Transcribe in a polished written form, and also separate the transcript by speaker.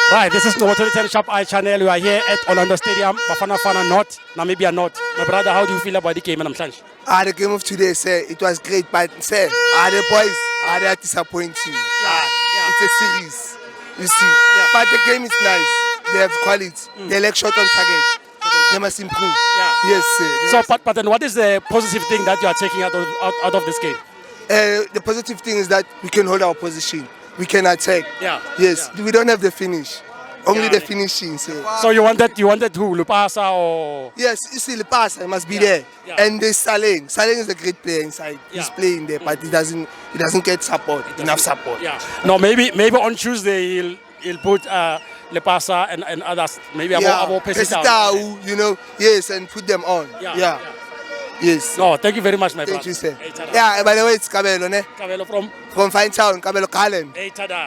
Speaker 1: Right, this is the 10 Sharp Eye channel. We are here at Orlando Stadium, Bafana Bafana North, Namibia North. My brother, how do you feel about the game, Namhlanje?
Speaker 2: The game of today, sir, it was great, but sir, the boys are disappointing. It's a series, you see. But the game is nice. They have quality. They like shot on target. They must improve. Yes, sir.
Speaker 1: But then what is the positive thing that you are taking out of this game?
Speaker 2: The positive thing is that we can hold our position. We can attack. Yes, we don't have the finish. Only the finishing.
Speaker 1: So you wanted who? Lepasa or?
Speaker 2: Yes, you see, Lepasa must be there. And there's Saleng. Saleng is a great player inside. He's playing there, but he doesn't get support, enough support.
Speaker 1: No, maybe on Tuesday he'll put Lepasa and others. Maybe about
Speaker 2: Pesitao, you know. Yes, and put them on. Yes.
Speaker 1: No, thank you very much, my brother.
Speaker 2: Thank you, sir. By the way, it's Kabelo, ne?
Speaker 1: Kabelo from
Speaker 2: Fine Town, Kabelo Kalen.
Speaker 1: Hey, tada.